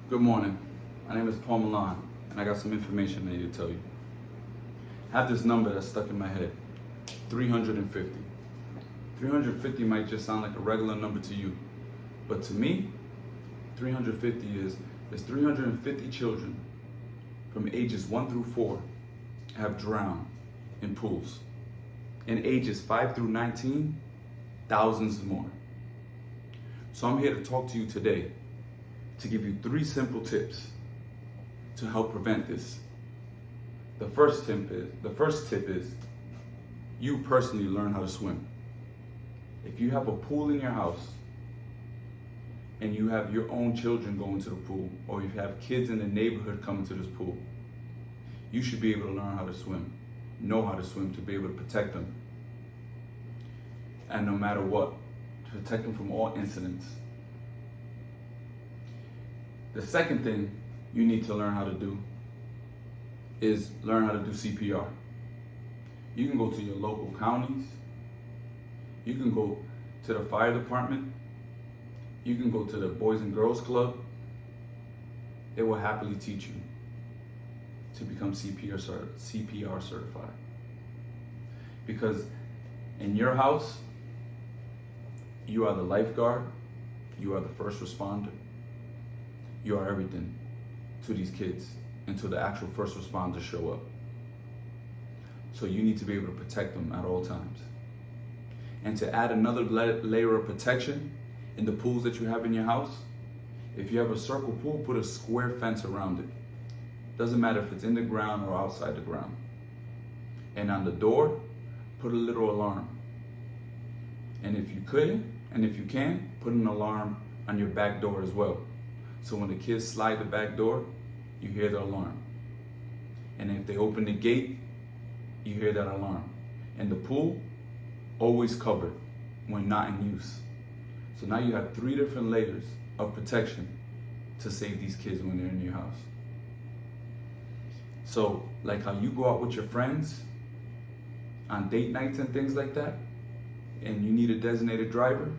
Good morning. My name is Paul Milan, and I got some information I need to tell you. I have this number that's stuck in my head, 350. 350 might just sound like a regular number to you, but to me, 350 is 350 children from ages 1 through 4 have drowned in pools. In ages 5 through 19, thousands more. So I'm here to talk to you today to give you 3 simple tips to help prevent this. The first tip is you personally learn how to swim. If you have a pool in your house and you have your own children going to the pool, or you have kids in the neighborhood coming to this pool, you should be able to learn how to swim, know how to swim to be able to protect them. And no matter what, to protect them from all incidents. The second thing you need to learn how to do is learn how to do CPR. You can go to your local counties, you can go to the fire department, you can go to the Boys and Girls Club. They will happily teach you to become CPR certified. Because in your house, you are the lifeguard, you are the first responder, you are everything to these kids until the actual first responders show up. So you need to be able to protect them at all times. And to add another layer of protection in the pools that you have in your house, if you have a circle pool, put a square fence around it. Doesn't matter if it's in the ground or outside the ground. And on the door, put a little alarm. And if you can, put an alarm on your back door as well. So when the kids slide the back door, you hear the alarm. And if they open the gate, you hear that alarm. And the pool, always covered when not in use. So now you have 3 different layers of protection to save these kids when they're in your house. So like how you go out with your friends on date nights and things like that, and you need a designated driver,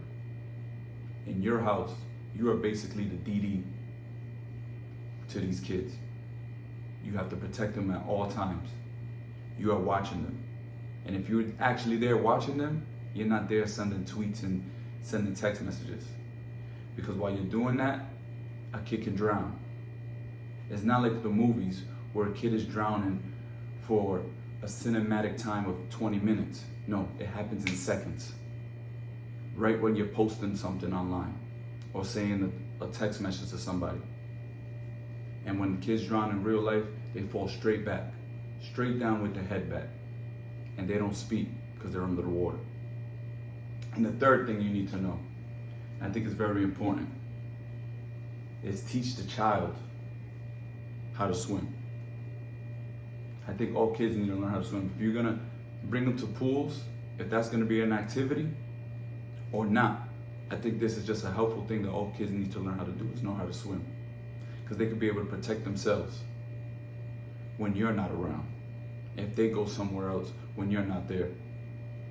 in your house, you are basically the DD to these kids. You have to protect them at all times. You are watching them. And if you're actually there watching them, you're not there sending tweets and sending text messages. Because while you're doing that, a kid can drown. It's not like the movies where a kid is drowning for a cinematic time of 20 minutes. No, it happens in seconds. Right when you're posting something online or saying a text message to somebody. And when the kids drown in real life, they fall straight back, straight down with their head back. And they don't speak because they're under the water. And the third thing you need to know, and I think it's very important, is teach the child how to swim. I think all kids need to learn how to swim. If you're gonna bring them to pools, if that's gonna be an activity or not, I think this is just a helpful thing that all kids need to learn how to do, is know how to swim. Because they could be able to protect themselves when you're not around. If they go somewhere else when you're not there,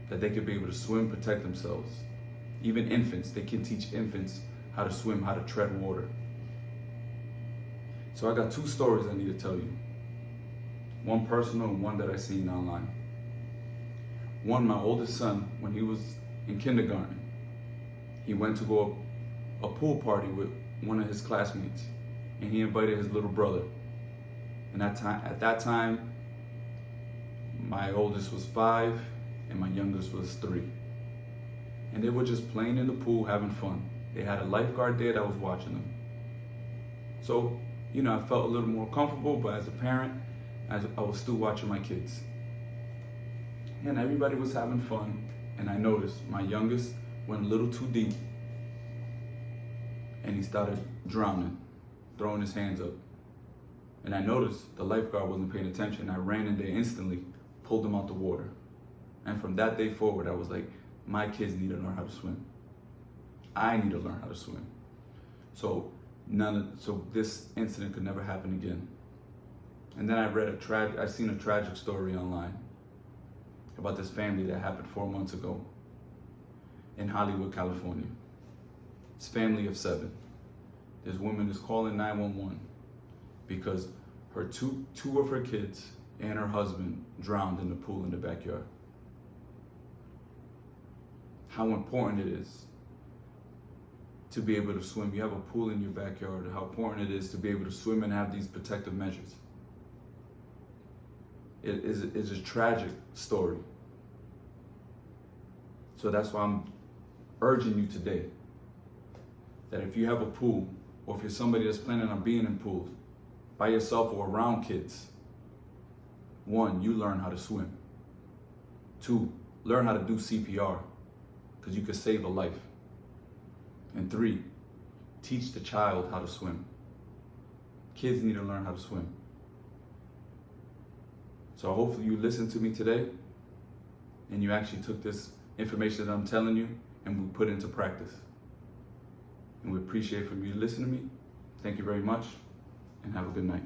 that they could be able to swim, protect themselves. Even infants, they can teach infants how to swim, how to tread water. So I got 2 stories I need to tell you. One personal and one that I seen online. One, my oldest son, when he was in kindergarten, he went to go a pool party with one of his classmates, and he invited his little brother. And at that time, my oldest was 5 and my youngest was 3. And they were just playing in the pool, having fun. They had a lifeguard there that was watching them. So, I felt a little more comfortable, but as a parent, I was still watching my kids. And everybody was having fun, and I noticed my youngest went a little too deep, and he started drowning, throwing his hands up. And I noticed the lifeguard wasn't paying attention. I ran in there instantly, pulled him out the water. And from that day forward, I was like, my kids need to learn how to swim. I need to learn how to swim. So this incident could never happen again. And then I seen a tragic story online about this family that happened 4 months ago in Hollywood, California. It's a family of 7. This woman is calling 911 because her two of her kids and her husband drowned in the pool in the backyard. How important it is to be able to swim. You have a pool in your backyard. How important it is to be able to swim and have these protective measures. It's a tragic story. So that's why I'm urging you today that if you have a pool, or if you're somebody that's planning on being in pools by yourself or around kids, 1, you learn how to swim. 2, learn how to do CPR, because you could save a life. And 3, teach the child how to swim. Kids need to learn how to swim. So hopefully you listened to me today and you actually took this information that I'm telling you and we put it into practice. And we appreciate for you to listen to me. Thank you very much and have a good night.